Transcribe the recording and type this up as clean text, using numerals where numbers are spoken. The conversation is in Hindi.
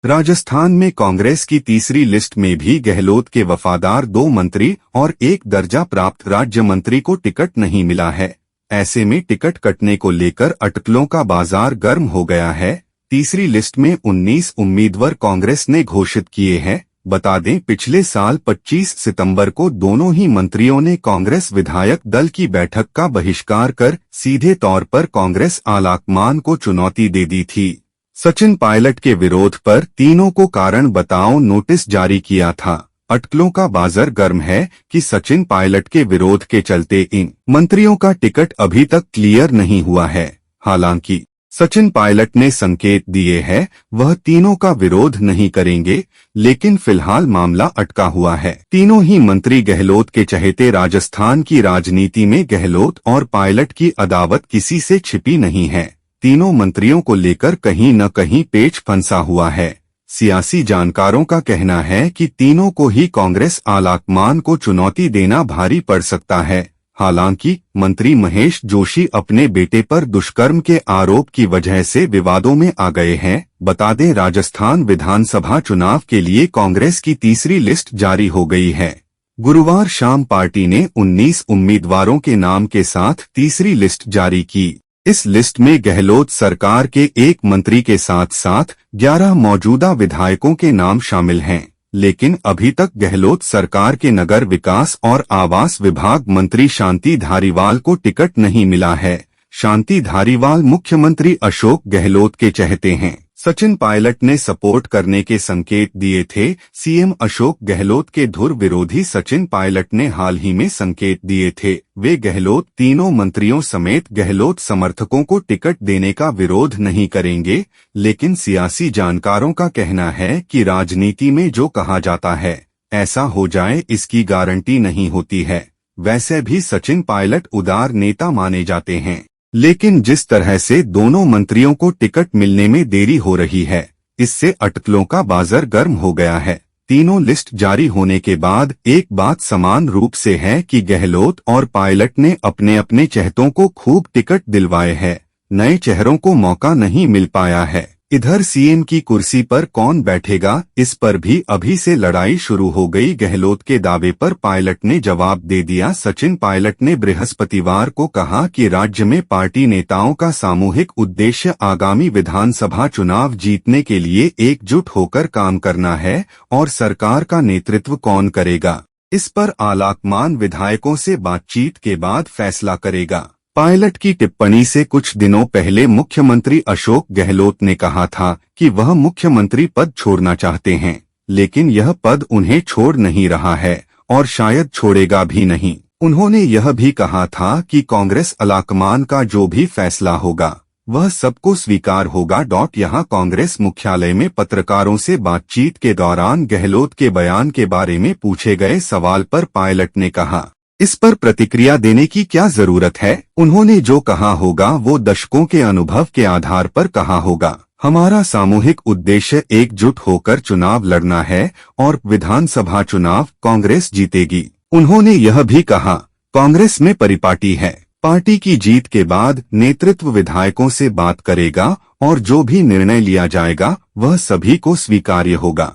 राजस्थान में कांग्रेस की तीसरी लिस्ट में भी गहलोत के वफादार 2 मंत्री और 1 दर्जा प्राप्त राज्य मंत्री को टिकट नहीं मिला है। ऐसे में टिकट कटने को लेकर अटकलों का बाजार गर्म हो गया है। तीसरी लिस्ट में 19 उम्मीदवार कांग्रेस ने घोषित किए हैं। बता दें, पिछले साल 25 सितंबर को दोनों ही मंत्रियों ने कांग्रेस विधायक दल की बैठक का बहिष्कार कर सीधे तौर पर कांग्रेस आलाकमान को चुनौती दे दी थी। सचिन पायलट के विरोध पर तीनों को कारण बताओ नोटिस जारी किया था। अटकलों का बाजार गर्म है कि सचिन पायलट के विरोध के चलते इन मंत्रियों का टिकट अभी तक क्लियर नहीं हुआ है। हालांकि सचिन पायलट ने संकेत दिए हैं वह तीनों का विरोध नहीं करेंगे, लेकिन फिलहाल मामला अटका हुआ है। तीनों ही मंत्री गहलोत के चहेते। राजस्थान की राजनीति में गहलोत और पायलट की अदावत किसी से छिपी नहीं है। तीनों मंत्रियों को लेकर कहीं न कहीं पेच फंसा हुआ है। सियासी जानकारों का कहना है कि तीनों को ही कांग्रेस आलाकमान को चुनौती देना भारी पड़ सकता है। हालांकि मंत्री महेश जोशी अपने बेटे पर दुष्कर्म के आरोप की वजह से विवादों में आ गए हैं। बता दें, राजस्थान विधानसभा चुनाव के लिए कांग्रेस की तीसरी लिस्ट जारी हो गई है। गुरुवार शाम पार्टी ने 19 उम्मीदवारों के नाम के साथ तीसरी लिस्ट जारी की। इस लिस्ट में गहलोत सरकार के 1 मंत्री के साथ साथ 11 मौजूदा विधायकों के नाम शामिल हैं। लेकिन अभी तक गहलोत सरकार के नगर विकास और आवास विभाग मंत्री शांति धारीवाल को टिकट नहीं मिला है। शांति धारीवाल मुख्यमंत्री अशोक गहलोत के चहेते हैं। सचिन पायलट ने सपोर्ट करने के संकेत दिए थे। सीएम अशोक गहलोत के धुर विरोधी सचिन पायलट ने हाल ही में संकेत दिए थे वे गहलोत तीनों मंत्रियों समेत गहलोत समर्थकों को टिकट देने का विरोध नहीं करेंगे। लेकिन सियासी जानकारों का कहना है कि राजनीति में जो कहा जाता है ऐसा हो जाए इसकी गारंटी नहीं होती है। वैसे भी सचिन पायलट उदार नेता माने जाते हैं, लेकिन जिस तरह से दोनों मंत्रियों को टिकट मिलने में देरी हो रही है, इससे अटकलों का बाजार गर्म हो गया है। तीनों लिस्ट जारी होने के बाद एक बात समान रूप से है कि गहलोत और पायलट ने अपने अपने चहेतों को खूब टिकट दिलवाए हैं। नए चेहरों को मौका नहीं मिल पाया है। इधर सीएम की कुर्सी पर कौन बैठेगा, इस पर भी अभी से लड़ाई शुरू हो गई। गहलोत के दावे पर पायलट ने जवाब दे दिया। सचिन पायलट ने बृहस्पतिवार को कहा कि राज्य में पार्टी नेताओं का सामूहिक उद्देश्य आगामी विधानसभा चुनाव जीतने के लिए एकजुट होकर काम करना है और सरकार का नेतृत्व कौन करेगा, इस पर आलाकमान विधायकों से बातचीत के बाद फैसला करेगा। पायलट की टिप्पणी से कुछ दिनों पहले मुख्यमंत्री अशोक गहलोत ने कहा था कि वह मुख्यमंत्री पद छोड़ना चाहते हैं, लेकिन यह पद उन्हें छोड़ नहीं रहा है और शायद छोड़ेगा भी नहीं। उन्होंने यह भी कहा था कि कांग्रेस आलाकमान का जो भी फैसला होगा वह सबको स्वीकार होगा। यहाँ कांग्रेस मुख्यालय में पत्रकारों से बातचीत के दौरान गहलोत के बयान के बारे में पूछे गए सवाल पर पायलट ने कहा, इस पर प्रतिक्रिया देने की क्या जरूरत है। उन्होंने जो कहा होगा वो दशकों के अनुभव के आधार पर कहा होगा। हमारा सामूहिक उद्देश्य एकजुट होकर चुनाव लड़ना है और विधानसभा चुनाव कांग्रेस जीतेगी। उन्होंने यह भी कहा, कांग्रेस में परिपाटी है। पार्टी की जीत के बाद नेतृत्व विधायकों से बात करेगा और जो भी निर्णय लिया जाएगा वह सभी को स्वीकार्य होगा।